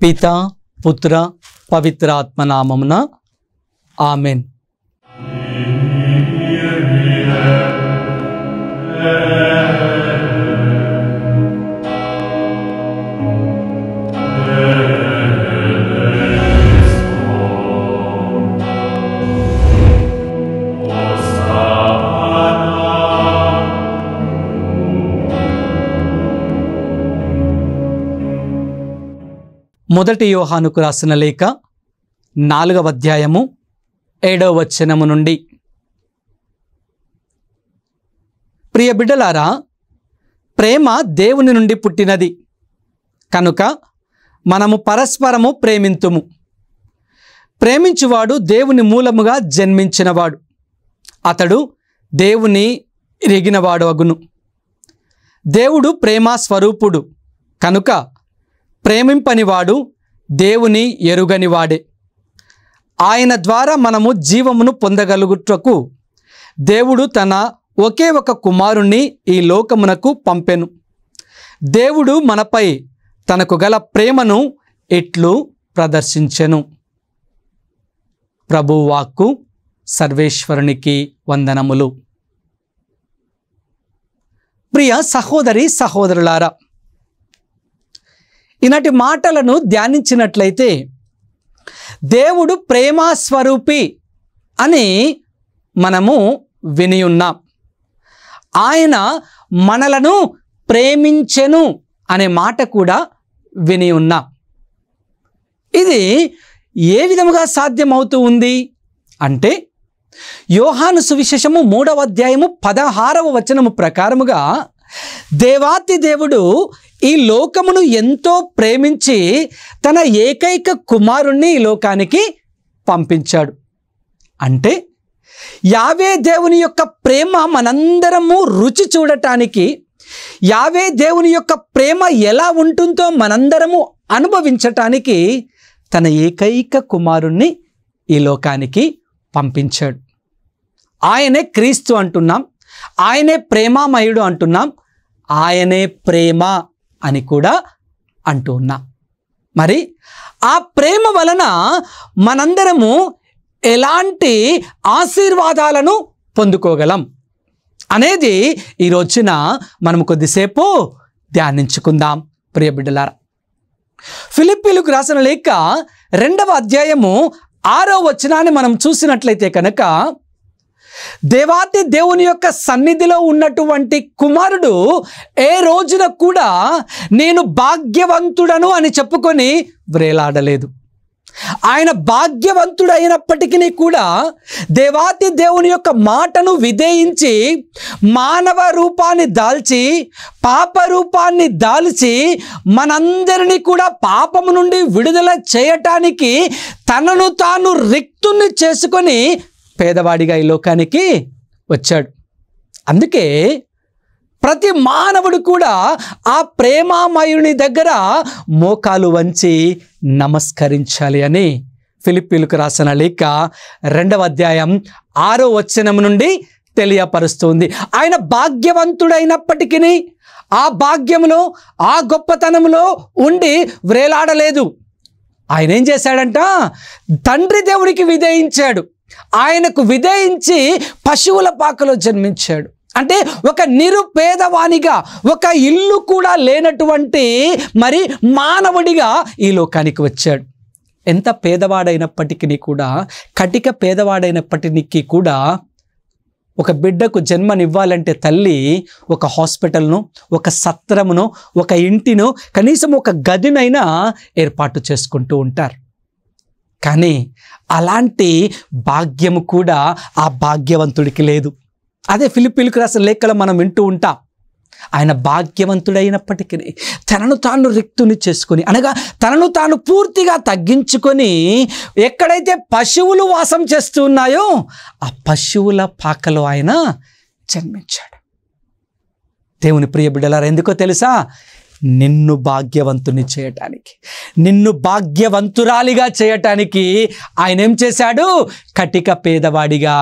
పితా పుత్ర పవిత్ర ఆత్మనామమున ఆమెన్. మొదటి యోహానుకు రాసిన లేఖ 4వ అధ్యాయము 7వ వచనము నుండి. ప్రియ బిడ్డలారా, ప్రేమ దేవుని నుండి పుట్టినది కనుక మనము పరస్పరము ప్రేమింతుము. ప్రేమించువాడు దేవుని మూలముగా జన్మించినవాడు, అతడు దేవుని ఎరిగినవాడు అగును. దేవుడు ప్రేమ స్వరూపుడు కనుక ప్రేమింపనివాడు దేవుని ఎరుగనివాడే. ఆయన ద్వారా మనము జీవమును పొందగలుగుటకు దేవుడు తన ఒకే ఒక కుమారుణ్ణి ఈ లోకమునకు పంపెను. దేవుడు మనపై తనకు గల ప్రేమను ఇట్లు ప్రదర్శించెను. ప్రభువు వాక్కు. సర్వేశ్వరునికి వందనములు. ప్రియ సహోదరి సహోదరులారా, ఈనాటి మాటలను ధ్యానించినట్లయితే దేవుడు ప్రేమ స్వరూపి అని మనము విని ఉన్నాం. ఆయన మనలను ప్రేమించెను అనే మాట కూడా విని ఉన్నాం. ఇది ఏ విధముగా సాధ్యమవుతూ ఉంది అంటే, యోహాను సువిశేషము 3వ అధ్యాయము 16వ వచనము ప్రకారముగా దేవాతి దేవుడు ఈ లోకమును ఎంతో ప్రేమించి తన ఏకైక కుమారుణ్ణి ఈ లోకానికి పంపించాడు. అంటే యావే దేవుని యొక్క ప్రేమ మనందరము రుచి చూడటానికి, యావే దేవుని యొక్క ప్రేమ ఎలా ఉంటుందో మనందరము అనుభవించటానికి తన ఏకైక కుమారుణ్ణి ఈ లోకానికి పంపించాడు. ఆయనే క్రీస్తు అంటున్నాం, ఆయనే ప్రేమామయుడు అంటున్నాం, ఆయనే ప్రేమ అని కూడా అంటూ ఉన్నాం. మరి ఆ ప్రేమ వలన మనందరము ఎలాంటి ఆశీర్వాదాలను పొందుకోగలం అనేది ఈ రోజున మనం కొద్దిసేపు ధ్యానించుకుందాం. ప్రియ బిడ్డలారా, ఫిలిప్పీలకు రాసిన లేఖ 2వ అధ్యాయము 6వ వచనాన్ని మనం చూసినట్లయితే కనుక, దేవాతి దేవుని యొక్క సన్నిధిలో ఉన్నటువంటి కుమారుడు ఏ రోజున కూడా నేను భాగ్యవంతుడను అని చెప్పుకొని వ్రేలాడలేదు. ఆయన భాగ్యవంతుడైనప్పటికీ కూడా దేవాతి దేవుని యొక్క మాటను విధేయించి మానవ రూపాన్ని దాల్చి, పాప రూపాన్ని దాల్చి మనందరినీ కూడా పాపము నుండి విడుదల చేయటానికి తనను తాను రిక్తుని చేసుకొని పేదవాడిగా ఈ లోకానికి వచ్చాడు. అందుకే ప్రతి మానవుడు కూడా ఆ ప్రేమామయుని దగ్గర మోకాలు వంచి నమస్కరించాలి అని ఫిలిప్పీలకు రాసిన లేఖ 2వ అధ్యాయం 6వ వచనం నుండి తెలియపరుస్తుంది. ఆయన భాగ్యవంతుడైనప్పటికీ ఆ భాగ్యములో, ఆ గొప్పతనంలో ఉండి వ్రేలాడలేదు. ఆయన ఏం చేశాడంట? తండ్రి దేవుడికి విధేయించాడు. ఆయనకు విధేయించి పశువుల పాకలో జన్మించాడు. అంటే ఒక నిరుపేదవానిగా, ఒక ఇల్లు కూడా లేనటువంటి మరి మానవుడిగా ఈ లోకానికి వచ్చాడు. ఎంత పేదవాడైనప్పటికీ కూడా, కటిక పేదవాడైనప్పటికీ కూడా ఒక బిడ్డకు జన్మనివ్వాలంటే తల్లి ఒక హాస్పిటల్ను, ఒక సత్రమును, ఒక ఇంటిను, కనీసం ఒక గదినైనా ఏర్పాటు చేసుకుంటూ ఉంటారు. కానీ అలాంటి భాగ్యము కూడా ఆ భాగ్యవంతుడికి లేదు. అదే ఫిలిప్పీలకు రాసిన లేఖలో మనం వింటూ ఉంటాం. ఆయన భాగ్యవంతుడైనప్పటికీ తనను తాను రిక్తుని చేసుకొని, అనగా తనను తాను పూర్తిగా తగ్గించుకొని, ఎక్కడైతే పశువులు వాసం చేస్తూ ఉన్నాయో ఆ పశువుల పాకలో ఆయన జన్మించాడు. దేవుని ప్రియ బిడ్డలారా, ఎందుకో తెలుసా? నిన్ను భాగ్యవంతుని చేయటానికి, నిన్ను భాగ్యవంతురాలిగా చేయటానికి ఆయన ఏం చేశాడు? కటిక పేదవాడిగా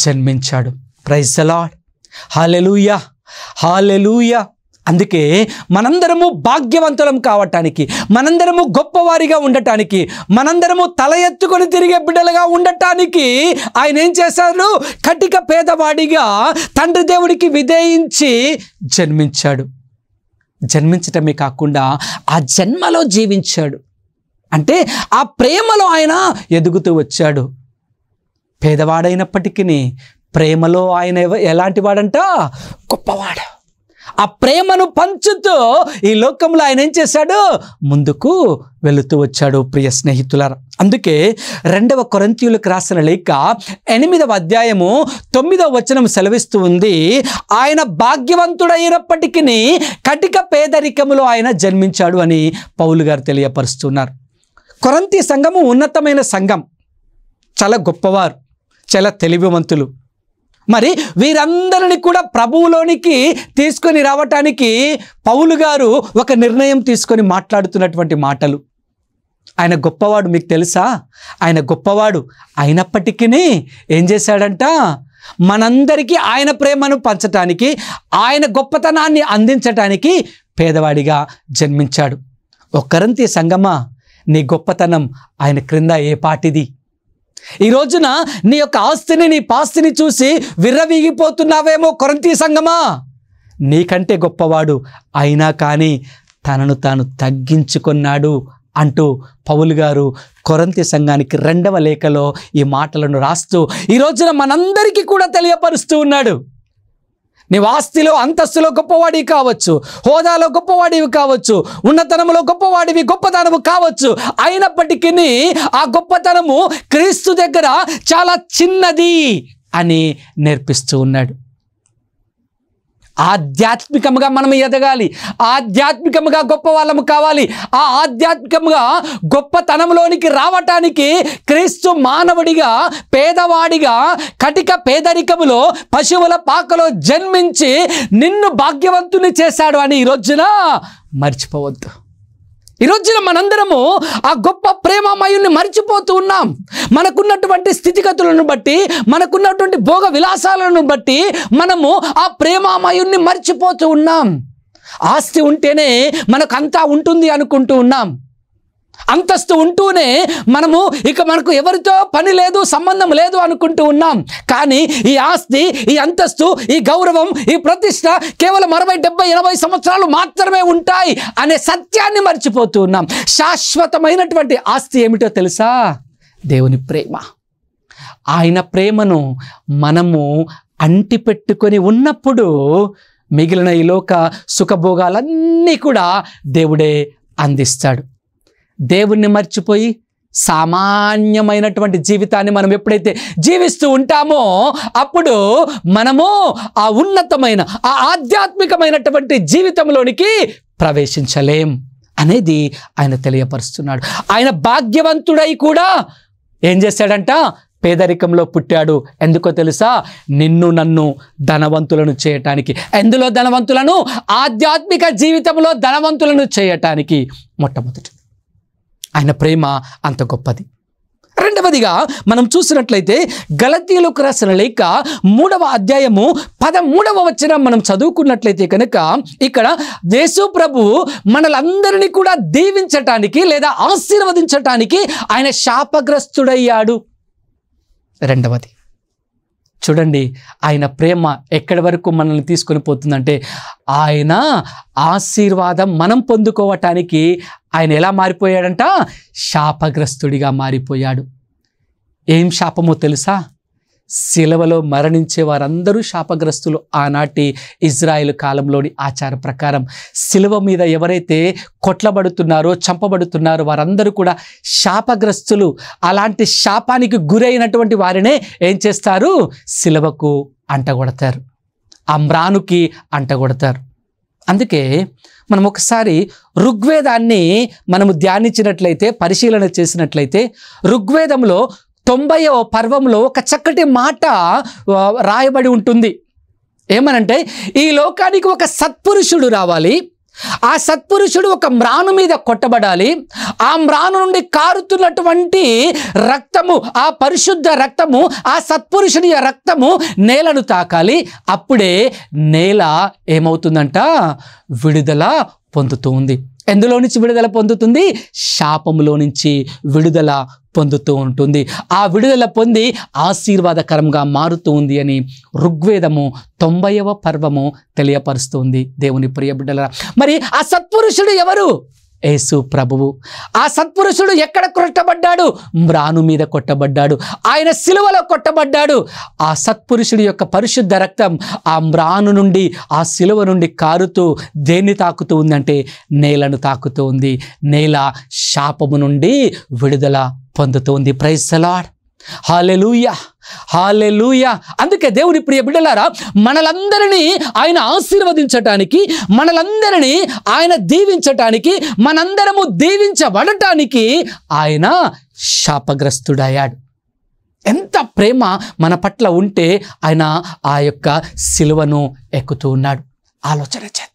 జన్మించాడు. Praise the Lord. Hallelujah, hallelujah. అందుకే మనందరము భాగ్యవంతులం కావటానికి, మనందరము గొప్పవారిగా ఉండటానికి, మనందరము తల ఎత్తుకొని తిరిగే బిడ్డలుగా ఉండటానికి ఆయన ఏం చేశాడు? కటిక పేదవాడిగా తండ్రి దేవుడికి విధేయించి జన్మించాడు. జన్మించటమే కాకుండా ఆ జన్మలో జీవించాడు. అంటే ఆ ప్రేమలో ఆయన ఎదుగుతూ వచ్చాడు. పేదవాడైనప్పటికీ ప్రేమలో ఆయన ఎలాంటి వాడంట? గొప్పవాడు. ఆ ప్రేమను పంచుతూ ఈ లోకంలో ఆయన ఏం చేశాడు? ముందుకు వెళుతూ వచ్చాడు. ప్రియ స్నేహితులారా, అందుకే 2వ కొరింథీయులకు రాసిన లేఖ 8వ అధ్యాయము 9వ వచనం సెలవిస్తూ ఉంది, ఆయన భాగ్యవంతుడైనప్పటికీ కటిక పేదరికములో ఆయన జన్మించాడు అని పౌలు గారు తెలియపరుస్తున్నారు. కొరింథీ సంఘము ఉన్నతమైన సంఘం, చాలా గొప్పవారు, చాలా తెలివివంతులు. మరి వీరందరిని కూడా ప్రభువులోనికి తీసుకొని రావటానికి పౌలు గారు ఒక నిర్ణయం తీసుకొని మాట్లాడుతున్నటువంటి మాటలు. ఆయన గొప్పవాడు, మీకు తెలుసా? ఆయన గొప్పవాడు అయినప్పటికీ ఏం చేశాడంట? మనందరికీ ఆయన ప్రేమను పంచటానికి, ఆయన గొప్పతనాన్ని అందించటానికి పేదవాడిగా జన్మించాడు. ఓ కొరింథీ సంఘమా, నీ గొప్పతనం ఆయన క్రింద ఏ పాటిది? ఈ రోజున నీ యొక్క ఆస్తిని, నీ పాస్తిని చూసి విర్రవీగిపోతున్నావేమో కొరింథీ సంఘమా. నీకంటే గొప్పవాడు అయినా కానీ తనను తాను తగ్గించుకున్నాడు అంటూ పౌలు గారు కొరింథీ సంఘానికి 2వ లేఖలో ఈ మాటలను రాస్తూ ఈ రోజున మనందరికీ కూడా తెలియపరుస్తూ ఉన్నాడు. నీవు ఆస్తిలో, అంతస్తులో గొప్పవాడివి కావచ్చు, హోదాలో గొప్పవాడివి కావచ్చు, ఉన్నతనంలో గొప్పవాడివి, గొప్పతనము కావచ్చు. అయినప్పటికీ ఆ గొప్పతనము క్రీస్తు దగ్గర చాలా చిన్నది అని నేర్పిస్తూ ఉన్నాడు. ఆధ్యాత్మికంగా మనం ఎదగాలి, ఆధ్యాత్మికంగా గొప్ప వాళ్ళము కావాలి. ఆ ఆధ్యాత్మికంగా గొప్పతనంలోనికి రావటానికి క్రీస్తు మానవుడిగా, పేదవాడిగా, కటిక పేదరికములో పశువుల పాకలో జన్మించి నిన్ను భాగ్యవంతుని చేశాడు అని ఈ రోజున మర్చిపోవద్దు. ఈ రోజున మనందరము ఆ గొప్ప ప్రేమమయుని మర్చిపోతూ ఉన్నాం. మనకున్నటువంటి స్థితిగతులను బట్టి, మనకున్నటువంటి భోగ విలాసాలను బట్టి మనము ఆ ప్రేమమయుని మర్చిపోతూ ఉన్నాం. ఆస్తి ఉంటేనే మనకంతా ఉంటుంది అనుకుంటూ ఉన్నాం. అంతస్తు ఉంటూనే మనకు ఎవరితో పని లేదు, సంబంధం లేదు అనుకుంటూ ఉన్నాం. కానీ ఈ ఆస్తి, ఈ అంతస్తు, ఈ గౌరవం, ఈ ప్రతిష్ట కేవలం 60, 70, 80 సంవత్సరాలు మాత్రమే ఉంటాయి అనే సత్యాన్ని మర్చిపోతూ ఉన్నాం. శాశ్వతమైనటువంటి ఆస్తి ఏమిటో తెలుసా? దేవుని ప్రేమ. ఆయన ప్రేమను మనము అంటిపెట్టుకొని ఉన్నప్పుడు మిగిలిన ఈ లోక సుఖభోగాలన్నీ కూడా దేవుడే అందిస్తాడు. దేవుణ్ణి మర్చిపోయి సామాన్యమైనటువంటి జీవితాన్ని మనం ఎప్పుడైతే జీవిస్తూ ఉంటామో అప్పుడు మనము ఆ ఉన్నతమైన, ఆ ఆధ్యాత్మికమైనటువంటి జీవితంలోనికి ప్రవేశించలేం అనేది ఆయన తెలియపరుస్తున్నాడు. ఆయన భాగ్యవంతుడై కూడా ఏం చేశాడంట? పేదరికంలో పుట్టాడు. ఎందుకో తెలుసా? నిన్ను నన్ను ధనవంతులను చేయటానికి. ఎందులో ధనవంతులను? ఆధ్యాత్మిక జీవితంలో ధనవంతులను చేయటానికి. మొట్టమొదటి ఆయన ప్రేమ అంత గొప్పది. రెండవదిగా మనం చూసినట్లయితే గలతీయులకు రాసిన లేఖ 3వ అధ్యాయము 13వ వచనం మనం చదువుకున్నట్లయితే కనుక ఇక్కడ యేసు ప్రభు మనలందరినీ కూడా దీవించటానికి లేదా ఆశీర్వదించటానికి ఆయన శాపగ్రస్తుడయ్యాడు. రెండవది చూడండి, ఆయన ప్రేమ ఎక్కడి వరకు మనల్ని తీసుకొని పోతుందంటే ఆయన ఆశీర్వాదం మనం పొందుకోవటానికి ఆయన ఎలా మారిపోయాడంట? శాపగ్రస్తుడిగా మారిపోయాడు. ఏం శాపమో తెలుసా? శిలువలో మరణించే వారందరూ శాపగ్రస్తులు. ఆనాటి ఇజ్రాయెల్ కాలంలోని ఆచార ప్రకారం శిలువ మీద ఎవరైతే కొట్లబడుతున్నారో, చంపబడుతున్నారో వారందరూ కూడా శాపగ్రస్తులు. అలాంటి శాపానికి గురైనటువంటి వారినే ఏం చేస్తారు? శిలువకు అంటగొడతారు, అమ్రానుకి అంటగొడతారు. అందుకే మనం ఒకసారి ఋగ్వేదాన్ని మనము ధ్యానించినట్లయితే, పరిశీలన చేసినట్లయితే ఋగ్వేదంలో 90వ పర్వంలో ఒక చక్కటి మాట రాయబడి ఉంటుంది. ఏమనంటే ఈ లోకానికి ఒక సత్పురుషుడు రావాలి, ఆ సత్పురుషుడు ఒక మ్రాను మీద కొట్టబడాలి, ఆ మ్రాను నుండి కారుతున్నటువంటి రక్తము, ఆ పరిశుద్ధ రక్తము, ఆ సత్పురుషుని రక్తము నేలను తాకాలి. అప్పుడే నేల ఏమవుతుందంట, విడుదల పొందుతూ ఉంది. ఎందులో నుంచి విడుదల పొందుతుంది? శాపములో నుంచి విడుదల పొందుతూ ఉంటుంది. ఆ విడుదల పొంది ఆశీర్వాదకరంగా మారుతూ ఉంది అని ఋగ్వేదము 90వ పర్వము తెలియపరుస్తుంది. దేవుని ప్రియ బిడ్డలారా, మరి ఆ సత్పురుషుడు ఎవరు? యేసు ప్రభువు. ఆ సత్పురుషుడు ఎక్కడ కొట్టబడ్డాడు? మ్రాను మీద కొట్టబడ్డాడు. ఆయన సిలువలో కొట్టబడ్డాడు. ఆ సత్పురుషుడి యొక్క పరిశుద్ధ రక్తం ఆ మ్రాను నుండి, ఆ సిలువ నుండి కారుతూ దేన్ని తాకుతూ ఉందంటే నేలను తాకుతూ ఉంది. నేల శాపము నుండి విడుదల పొందుతూ ఉంది. Praise the Lord. Hallelujah, hallelujah. అందుకే దేవుని ప్రియ బిడ్డలారా, మనలందరినీ ఆయన ఆశీర్వదించటానికి, మనలందరినీ ఆయన దీవించటానికి, మనందరము దీవించబడటానికి ఆయన శాపగ్రస్తుడయ్యాడు. ఎంత ప్రేమ మన పట్ల ఉంటే ఆయన ఆ యొక్క సిలువను ఎక్కుతూ ఉన్నాడు. ఆలోచన చేద్దాం.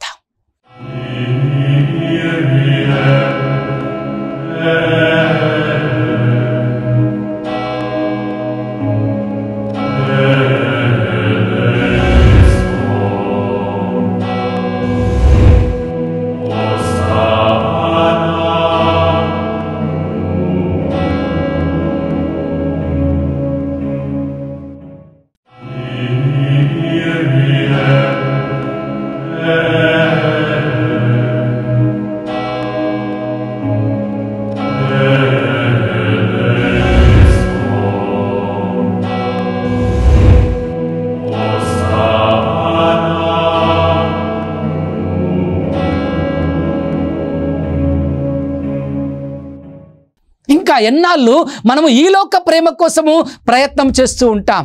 ఇంకా ఎన్నాళ్ళు మనము ఈలోక ప్రేమ కోసము ప్రయత్నం చేస్తూ ఉంటాం,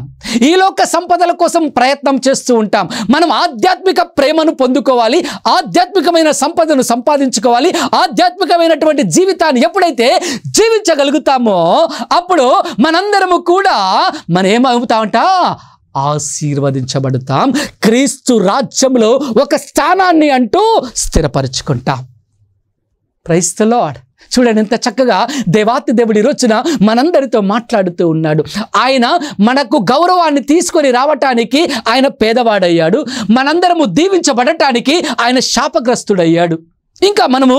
ఈలోక సంపదల కోసం ప్రయత్నం చేస్తూ ఉంటాం. మనం ఆధ్యాత్మిక ప్రేమను పొందుకోవాలి, ఆధ్యాత్మికమైన సంపదను సంపాదించుకోవాలి, ఆధ్యాత్మికమైనటువంటి జీవితాన్ని ఎప్పుడైతే జీవించగలుగుతామో అప్పుడు మనందరము కూడా మనం ఏమవుతామంట, ఆశీర్వదించబడతాం. క్రీస్తు రాజ్యంలో ఒక స్థానాన్ని అంటూ స్థిరపరుచుకుంటాం. Praise the lord. చూడండి ఎంత చక్కగా దేవాతి దేవుడి రోజున మనందరితో మాట్లాడుతూ ఉన్నాడు. ఆయన మనకు గౌరవాన్ని తీసుకొని రావటానికి ఆయన పేదవాడయ్యాడు, మనందరము దీవించబడటానికి ఆయన శాపగ్రస్తుడయ్యాడు. ఇంకా మనము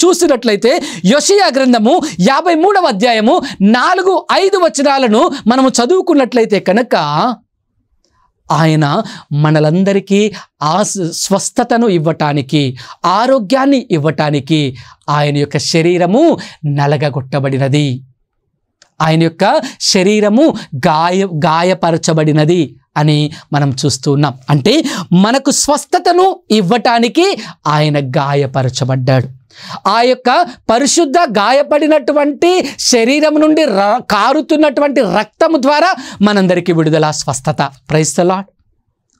చూసినట్లయితే యోషియా గ్రంథము 53వ అధ్యాయము 4-5 వచనాలను మనము చదువుకున్నట్లయితే కనుక ఆయన మనలందరికీ స్వస్థతను ఇవ్వటానికి, ఆరోగ్యాన్ని ఇవ్వటానికి ఆయన యొక్క శరీరము నలగగొట్టబడినది, ఆయన యొక్క శరీరము గాయపరచబడినది అని మనం చూస్తూ ఉన్నాం. అంటే మనకు స్వస్థతను ఇవ్వటానికి ఆయన గాయపరచబడ్డాడు. ఆ యొక్క పరిశుద్ధ గాయపడినటువంటి శరీరం నుండి కారుతున్నటువంటి రక్తము ద్వారా మనందరికీ విడుదల, స్వస్థత. Praise the lord.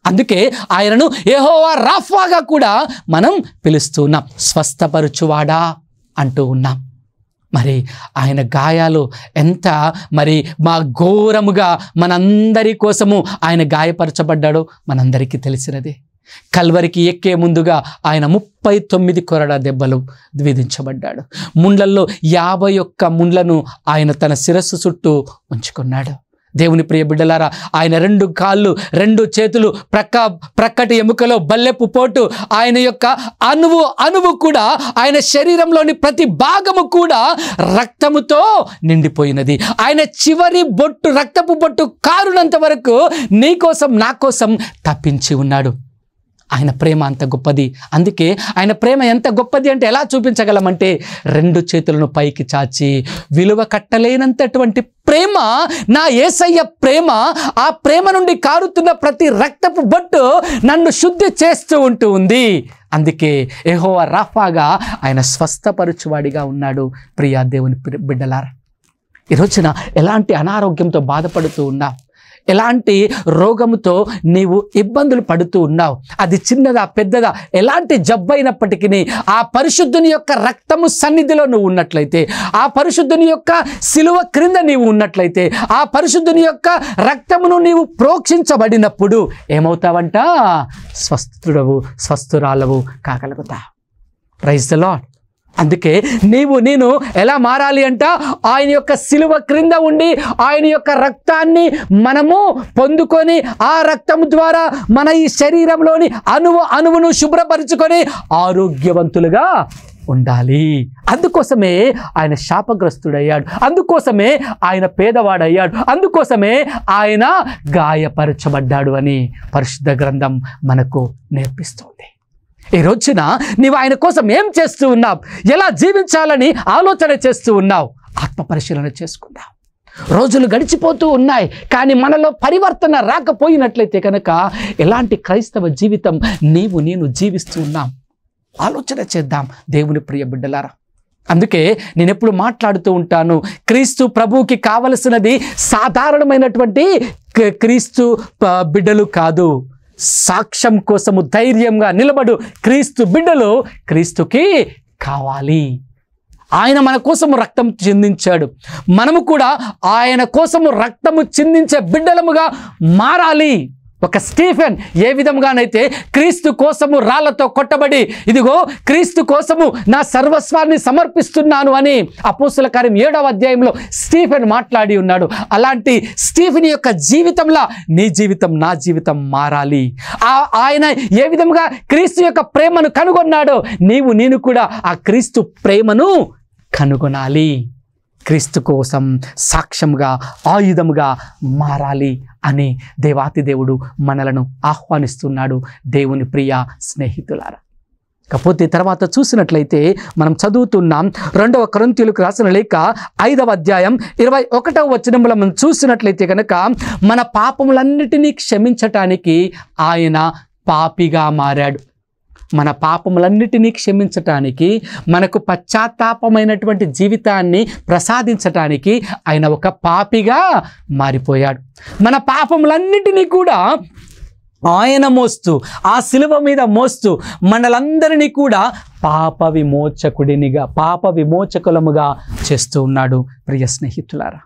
అందుకే ఆయనను యెహోవా రాఫాగా కూడా మనం పిలుస్తున్నాం, స్వస్థపరుచువాడా అంటూ ఉన్నాం. మరి ఆయన గాయాలు ఎంత మా ఘోరముగా మనందరి కోసము ఆయన గాయపరచబడ్డాడో మనందరికీ తెలిసినదే. కల్వరికి ఎక్కే ముందుగా ఆయన 39 కొరడా దెబ్బలు విధించబడ్డాడు. ముండ్లల్లో 51 ముండ్లను ఆయన తన శిరస్సు చుట్టూ ఉంచుకున్నాడు. దేవుని ప్రియ బిడ్డలారా, ఆయన 2 కాళ్ళు 2 చేతులు ప్రక్కటి ఎముకలో బల్లెపు పోటు, ఆయన యొక్క అణువు కూడా, ఆయన శరీరంలోని ప్రతి భాగము కూడా రక్తముతో నిండిపోయినది. ఆయన చివరి బొట్టు, రక్తపు బొట్టు కారునంత వరకు నీ కోసం నా కోసం తప్పించి ఉన్నాడు. ఆయన ప్రేమ అంత గొప్పది. అందుకే ఆయన ప్రేమ ఎంత గొప్పది అంటే ఎలా చూపించగలమంటే 2 చేతులను పైకి చాచి, విలువ కట్టలేనంతటువంటి ప్రేమ నా యేసయ్య ప్రేమ. ఆ ప్రేమ నుండి కారుతున్న ప్రతి రక్తపు బొట్టు నన్ను శుద్ధి చేస్తూ ఉంటూ ఉంది. అందుకే యెహోవా రాఫాగా ఆయన స్వస్థపరుచువాడిగా ఉన్నాడు. ప్రియా దేవుని బిడ్డలారా, ఈ రోజున ఎలాంటి అనారోగ్యంతో బాధపడుతూ ఉన్నా, ఎలాంటి రోగముతో నీవు ఇబ్బందులు పడుతూ ఉన్నావు, అది చిన్నదా పెద్దదా ఎలాంటి జబ్బైనప్పటికీ ఆ పరిశుద్ధుని యొక్క రక్తము సన్నిధిలో నువ్వు ఉన్నట్లయితే, ఆ పరిశుద్ధుని యొక్క సిలువ క్రింద నీవు ఉన్నట్లయితే, ఆ పరిశుద్ధుని యొక్క రక్తమును నీవు ప్రోక్షించబడినప్పుడు ఏమవుతావంట? స్వస్థుడవు, స్వస్థురాలవు కాగలుగుతావు. Praise the lord. అందుకే నేను ఎలా మారాలి అంట? ఆయన యొక్క సిలువ క్రింద ఉండి ఆయన యొక్క రక్తాన్ని మనము పొందుకొని ఆ రక్తం ద్వారా మన ఈ శరీరంలోని అణువును శుభ్రపరుచుకొని ఆరోగ్యవంతులుగా ఉండాలి. అందుకోసమే ఆయన శాపగ్రస్తుడయ్యాడు, అందుకోసమే ఆయన పేదవాడయ్యాడు, అందుకోసమే ఆయన గాయపరచబడ్డాడు అని పరిశుద్ధ గ్రంథం మనకు నేర్పిస్తుంది. ఈ రోజున నీవు ఆయన కోసం ఏం చేస్తూ ఉన్నావు, ఎలా జీవించాలని ఆలోచన చేస్తూ ఉన్నావు, ఆత్మ పరిశీలన చేసుకుందాం. రోజులు గడిచిపోతూ ఉన్నాయి, కానీ మనలో పరివర్తన రాకపోయినట్లయితే కనుక ఎలాంటి క్రైస్తవ జీవితం నేను జీవిస్తూ ఉన్నాం? ఆలోచన చేద్దాం దేవుని ప్రియ బిడ్డలారా. అందుకే నేను ఎప్పుడు మాట్లాడుతూ ఉంటాను, క్రీస్తు ప్రభువుకి కావలసినది సాధారణమైనటువంటి క్రీస్తు బిడ్డలు కాదు, సాక్ష్యం కోసము ధైర్యంగా నిలబడు క్రీస్తు బిడ్డలు క్రీస్తుకి కావాలి. ఆయన మన కోసము రక్తం చిందించాడు, మనము కూడా ఆయన కోసము రక్తము చిందించే బిడ్డలముగా మారాలి. ఒక స్టీఫెన్ ఏ విధంగానైతే క్రీస్తు కోసము రాళ్లతో కొట్టబడి, ఇదిగో క్రీస్తు కోసము నా సర్వస్వాన్ని సమర్పిస్తున్నాను అని అపోస్తల కార్యం 7వ అధ్యాయంలో స్టీఫెన్ మాట్లాడి ఉన్నాడు. అలాంటి స్టీఫెన్ యొక్క జీవితంలో నీ జీవితం, నా జీవితం మారాలి. ఆయన ఏ విధంగా క్రీస్తు యొక్క ప్రేమను కనుగొన్నాడో నేను కూడా ఆ క్రీస్తు ప్రేమను కనుగొనాలి. క్రీస్తు కోసం సాక్ష్యంగా, ఆయుధముగా మారాలి అని దేవాతి దేవుడు మనలను ఆహ్వానిస్తున్నాడు. దేవుని ప్రియ స్నేహితులారా, కాకపోతే తర్వాత చూసినట్లయితే మనం చదువుతున్నాం 2వ కొరింథీయులకు రాసిన లేఖ 5వ అధ్యాయం 21వ వచనంలో మనం చూసినట్లయితే కనుక మన పాపములన్నిటినీ క్షమించటానికి ఆయన పాపిగా మారాడు. మన పాపములన్నిటినీ క్షమించటానికి, మనకు పశ్చాత్తాపమైనటువంటి జీవితాన్ని ప్రసాదించటానికి ఆయన ఒక పాపిగా మారిపోయాడు. మన పాపములన్నిటినీ కూడా ఆయన మోస్తూ, ఆ సిలువ మీద మోస్తూ మనలందరినీ కూడా పాప విమోచకులముగా చేస్తూ ఉన్నాడు. ప్రియ స్నేహితులారా,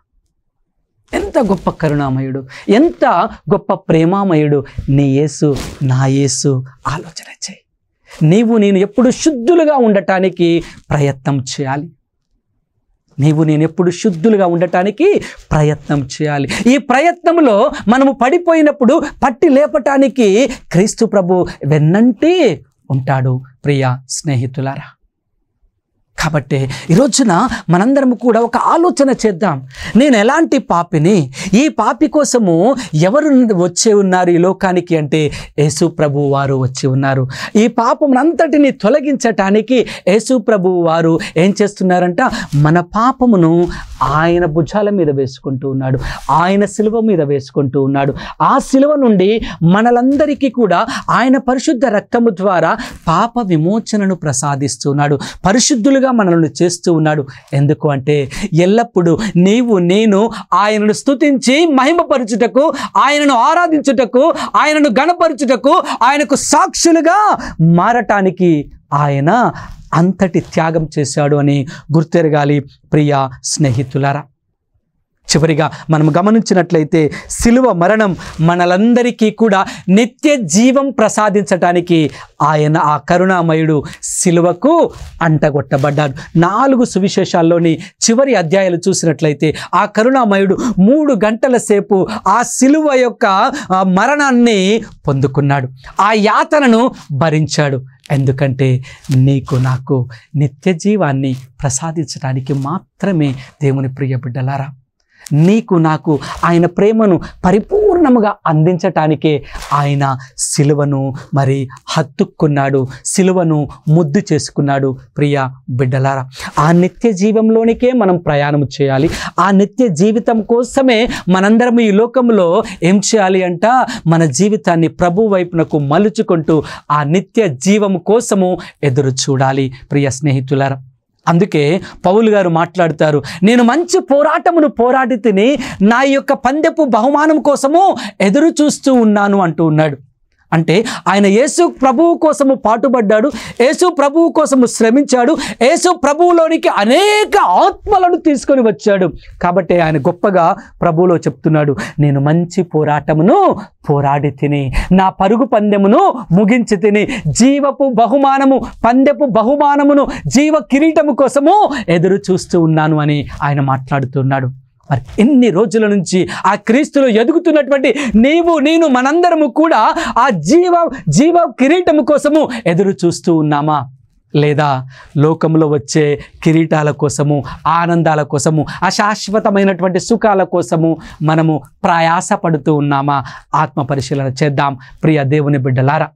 ఎంత గొప్ప కరుణామయుడు, ఎంత గొప్ప ప్రేమామయుడు నీ యేసు, నా యేసు. ఆలోచన చేయి. నేను ఎప్పుడు శుద్ధులుగా ఉండటానికి ప్రయత్నం చేయాలి. నేను ఎప్పుడు శుద్ధులుగా ఉండటానికి ప్రయత్నం చేయాలి. ఈ ప్రయత్నంలో మనము పడిపోయినప్పుడు పట్టి లేపటానికి క్రీస్తు ప్రభు వెన్నంటి ఉంటాడు. ప్రియ స్నేహితులారా, కాబట్టి ఈ రోజున మనందరం కూడా ఒక ఆలోచన చేద్దాం. నేను ఎలాంటి పాపిని? ఈ పాపి కోసము ఎవరు వచ్చి ఉన్నారు ఈ లోకానికి అంటే యేసు ప్రభు వారు వచ్చి ఉన్నారు. ఈ పాపమునంతటిని తొలగించటానికి యేసు ప్రభు వారు ఏం చేస్తున్నారంట? మన పాపమును ఆయన భుజాల మీద వేసుకుంటూ ఉన్నాడు, ఆయన సిలువ మీద వేసుకుంటూ ఉన్నాడు. ఆ సిలువ నుండి మనలందరికీ కూడా ఆయన పరిశుద్ధ రక్తము ద్వారా పాప విమోచనను ప్రసాదిస్తున్నాడు, పరిశుద్ధులుగా మనల్ని చేస్తూ ఉన్నాడు. ఎందుకు అంటే ఎల్లప్పుడూ నేను ఆయనను స్తుతించి మహిమపరచుటకు, ఆయనను ఆరాధించుటకు, ఆయనను గణపరచుటకు, ఆయనకు సాక్షులుగా మారటానికి ఆయన అంతటి త్యాగం చేశాడు అని గుర్తెరగాలి. ప్రియ స్నేహితులారా, చివరిగా మనం గమనించినట్లయితే సిలువ మరణం మనలందరికీ కూడా నిత్య జీవం ప్రసాదించటానికి ఆయన, ఆ కరుణామయుడు సిలువకు అంటగొట్టబడ్డాడు. 4 సువిశేషాల్లోని చివరి అధ్యాయాలు చూసినట్లయితే ఆ కరుణామయుడు 3 గంటల సేపు ఆ సిలువ యొక్క మరణాన్ని పొందుకున్నాడు, ఆ యాతనను భరించాడు. ఎందుకంటే నీకు నాకు నిత్య జీవాన్ని ప్రసాదించడానికి మాత్రమే. దేవుని ప్రియ బిడ్డలారా, నీకు నాకు ఆయన ప్రేమను పరిపూర్ణముగా అందించటానికే ఆయన సిలువను హత్తుకున్నాడు, సిలువను ముద్దు చేసుకున్నాడు. ప్రియ బిడ్డలారా, ఆ నిత్య జీవంలోనికే మనం ప్రయాణం చేయాలి. ఆ నిత్య జీవితం కోసమే మనందరం ఈ లోకంలో ఏం చేయాలి అంట? మన జీవితాన్ని ప్రభు వైపునకు మలుచుకుంటూ ఆ నిత్య జీవం కోసము ఎదురు చూడాలి. ప్రియ స్నేహితులారా, అందుకే పౌలు గారు మాట్లాడతారు, నేను మంచి పోరాటమును పోరాడి తిని నా యొక్క పందెపు బహుమానం కోసము ఎదురు చూస్తూ ఉన్నాను అంటూ ఉన్నాడు. అంటే ఆయన యేసు ప్రభువు కోసము పాటుపడ్డాడు, యేసు ప్రభువు కోసము శ్రమించాడు, యేసు ప్రభువులోనికి అనేక ఆత్మలను తీసుకొని వచ్చాడు. కాబట్టి ఆయన గొప్పగా ప్రభువులో చెప్తున్నాడు, నేను మంచి పోరాటమును పోరాడి తిని నా పరుగు పందెమును ముగించి తిని జీవపు బహుమానము పందెపు బహుమానమును జీవ కిరీటము కోసము ఎదురు చూస్తూ ఉన్నాను అని ఆయన మాట్లాడుతున్నాడు. మరి ఎన్ని రోజుల నుంచి ఆ క్రీస్తులో ఎదుగుతున్నటువంటి నీవు నేను మనందరము కూడా ఆ జీవ కిరీటము కోసము ఎదురు చూస్తూ ఉన్నామా? లేదా లోకంలో వచ్చే కిరీటాల కోసము, ఆనందాల కోసము, అశాశ్వతమైనటువంటి సుఖాల కోసము మనము ప్రయాసపడుతూ ఉన్నామా? ఆత్మ పరిశీలన చేద్దాం ప్రియ దేవుని బిడ్డలారా.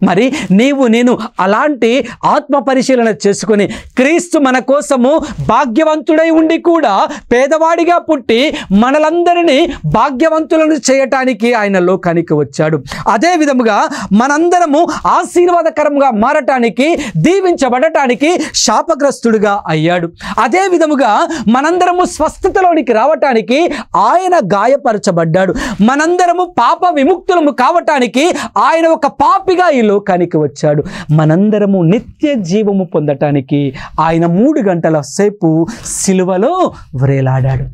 మరి నీవు నేను అలాంటి ఆత్మ పరిశీలన చేసుకొని, క్రీస్తు మన కోసము భాగ్యవంతుడై ఉండి కూడా పేదవాడిగా పుట్టి మనలందరినీ భాగ్యవంతులను చేయటానికి ఆయన లోకానికి వచ్చాడు. అదే విధముగా మనందరము ఆశీర్వాదకరంగా మారటానికి, దీవించబడటానికి శాపగ్రస్తుడిగా అయ్యాడు. అదే విధముగా మనందరము స్వస్థతలోనికి రావటానికి ఆయన గాయపరచబడ్డాడు. మనందరము పాప విముక్తులము కావటానికి ఆయన ఒక పాపిగా ఈ లోకానికి వచ్చాడు. మనందరము నిత్య జీవము పొందటానికి ఆయన 3 గంటల సేపు సిలువలో వ్రేలాడాడు.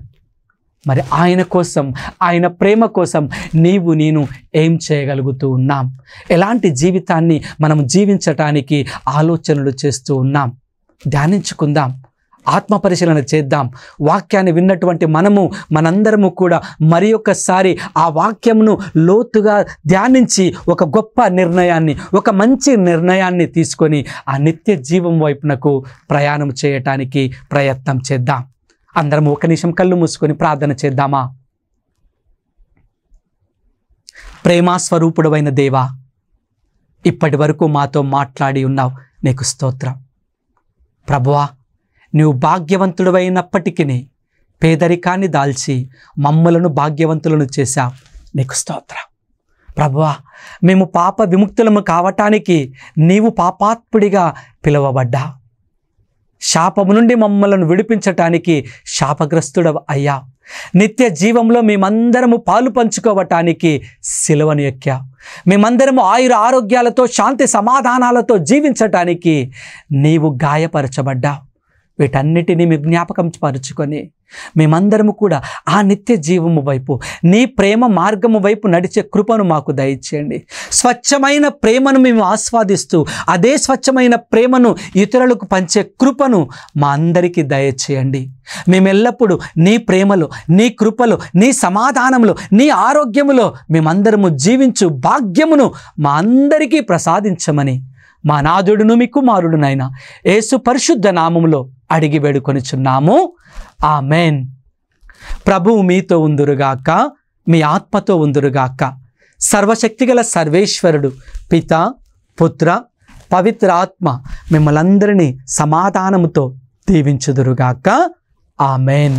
మరి ఆయన కోసం, ఆయన ప్రేమ కోసం నీవు నేను ఏం చేయగలుగుతూ ఉన్నాం? ఎలాంటి జీవితాన్ని మనం జీవించటానికి ఆలోచనలు చేస్తూ ఉన్నాం? ధ్యానించుకుందాం, ఆత్మ పరిశీలన చేద్దాం. వాక్యాన్ని విన్నటువంటి మనందరము కూడా మరి ఒక్కసారి ఆ వాక్యమును లోతుగా ధ్యానించి ఒక గొప్ప నిర్ణయాన్ని, ఒక మంచి నిర్ణయాన్ని తీసుకొని ఆ నిత్య జీవం వైపునకు ప్రయాణం చేయటానికి ప్రయత్నం చేద్దాం. అందరం ఒక నిమిషం కళ్ళు మూసుకొని ప్రార్థన చేద్దామా? ప్రేమాస్వరూపుడవైన దేవా, ఇప్పటి వరకు మాతో మాట్లాడి ఉన్నావు, నీకు స్తోత్రం. ప్రభువా, నీవు భాగ్యవంతుడవైనప్పటికీ పేదరికాన్ని దాల్చి మమ్మలను భాగ్యవంతులను చేశావు, నీకు స్తోత్రం. ప్రభువా, మేము పాప విముక్తులము కావటానికి నీవు పాపాత్ముడిగా పిలువబడ్డా, శాపము నుండి మమ్మలను విడిపించటానికి శాపగ్రస్తుడవు అయ్యా, నిత్య జీవంలో మేమందరము పాలు పంచుకోవటానికి సిలువను ఎక్కావు, మేమందరము ఆయుర ఆరోగ్యాలతో శాంతి సమాధానాలతో జీవించటానికి నీవు గాయపరచబడ్డావు. వీటన్నిటినీ మీ జ్ఞాపకం పరుచుకొని మేమందరము కూడా ఆ నిత్య జీవము వైపు, నీ ప్రేమ మార్గము వైపు నడిచే కృపను మాకు దయచేయండి. స్వచ్ఛమైన ప్రేమను మేము ఆస్వాదిస్తూ అదే స్వచ్ఛమైన ప్రేమను ఇతరులకు పంచే కృపను మా అందరికీ దయచేయండి. మేమెల్లప్పుడూ నీ ప్రేమలో, నీ కృపలో, నీ సమాధానంలో, నీ ఆరోగ్యములో మేమందరము జీవించు భాగ్యమును మా అందరికీ ప్రసాదించమని మా నాథుడును మీ కుమారుడునైన యేసు పరిశుద్ధ నామములో అడిగి వేడుకొనిచున్నాము. ఆమెన్. ప్రభువు మీతో ఉందురుగాక, మీ ఆత్మతో ఉందురుగాక. సర్వశక్తిగల సర్వేశ్వరుడు పిత, పుత్ర, పవిత్ర ఆత్మ మిమ్మల్ందరినీ సమాధానముతో దీవించుదురుగాక. ఆమెన్.